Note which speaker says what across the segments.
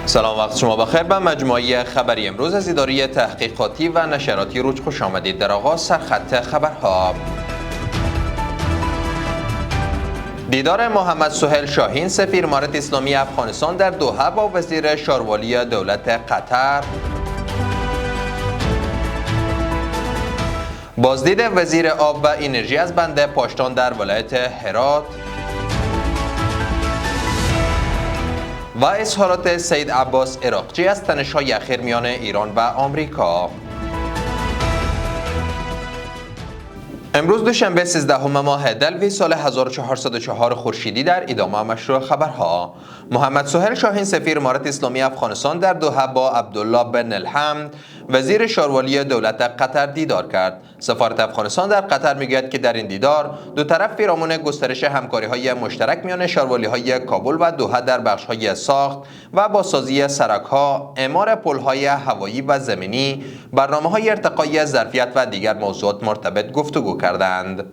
Speaker 1: سلام، وقت شما بخیر. به مجموعه خبری امروز از اداره تحقیقاتی و نشراتی روج خوش آمدید. در آغاز سرخط خبرها: دیدار محمد سهیل شاهین سفیر امارت اسلامی افغانستان در دوحه با وزیر شاروالی دولت قطر، بازدید وزیر آب و انرژی از بند پاشتان در ولایت هرات و اظهارات سید عباس عراقچی از تنش‌های اخیر میان ایران و آمریکا. امروز دوشنبه 13 ماه دلوی سال 1404 خورشیدی در ادامه مشروع خبرها: محمد سهیل شاهین سفیر امارت اسلامی افغانستان در دوحه با عبدالله بن الحمد وزیر شاروالی دولت قطر دیدار کرد. سفارت افغانستان در قطر میگوید که در این دیدار دو طرف پیرامون گسترش همکاری‌های مشترک میان شاروالی‌های کابل و دوحه در بخش‌های ساخت و بازسازی سرک‌ها، اعمار پل‌های هوایی و زمینی، برنامه‌های ارتقای ظرفیت و دیگر موضوعات مرتبط گفتگو کردند.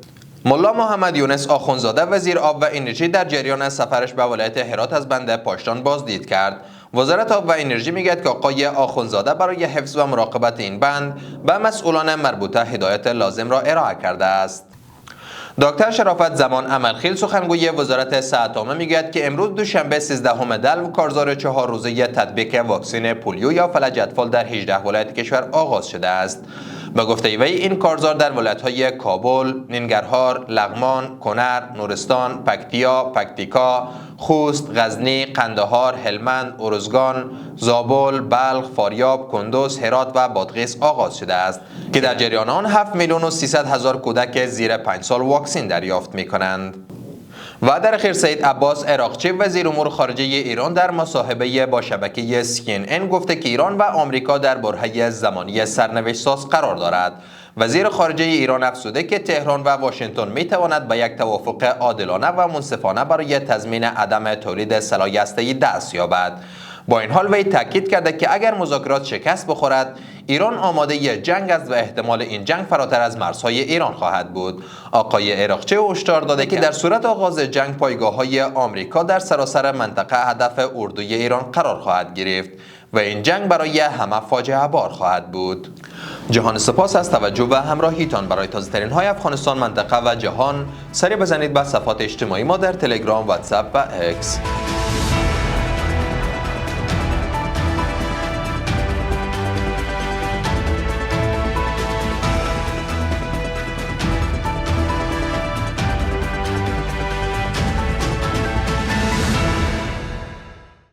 Speaker 1: ملا محمد یونس آخوندزاده وزیر آب و انرژی در جریان سفرش به ولایت هرات از بند پاشتان بازدید کرد. وزارت آب و انرژی میگوید که آقای آخوندزاده برای حفظ و مراقبت این بند به مسئولان مربوطه هدایت لازم را ارائه کرده است. دکتر شرافت زمان عملخیل سخنگوی وزارت صحت عامه میگوید که امروز دوشنبه 13 دلو کارزار 4 روزه تطبیق واکسن پولیو یا فلج اطفال در 18 ولایت کشور آغاز شده است. به گفته وی این کارزار در ولایت‌های کابل، ننگرهار، لغمان، کنر، نورستان، پکتیکا، خوست، غزنی، قندهار، هلمند، ارزگان، زابل، بلخ، فاریاب، کندوز، هرات و بادغیس آغاز شده است که در جریان آن 7,300,000 کودک زیر 5 سال واکسن دریافت می‌کنند. و در اخیر سید عباس عراقچی وزیر امور خارجه ایران در مصاحبه با شبکه CNN گفته که ایران و آمریکا در برهه زمانی سرنوشت ساز قرار دارد. وزیر خارجه ایران افزوده که تهران و واشنگتن می تواند به یک توافق عادلانه و منصفانه برای تضمین عدم تولید سلاح هسته‌ای دست یابد. با این حال وی تاکید کرده که اگر مذاکرات شکست بخورد، ایران آماده جنگ است و احتمال این جنگ فراتر از مرزهای ایران خواهد بود. آقای عراقچی هشدار داده که در صورت آغاز جنگ پایگاه‌های آمریکا در سراسر منطقه هدف اردوی ایران قرار خواهد گرفت و این جنگ برای همه فاجعه بار خواهد بود. جهان سپاس از توجه و همراهیتان. برای تازه‌ترین های افغانستان، منطقه و جهان سری بزنید به صفحات اجتماعی ما در تلگرام، واتساپ و اکس.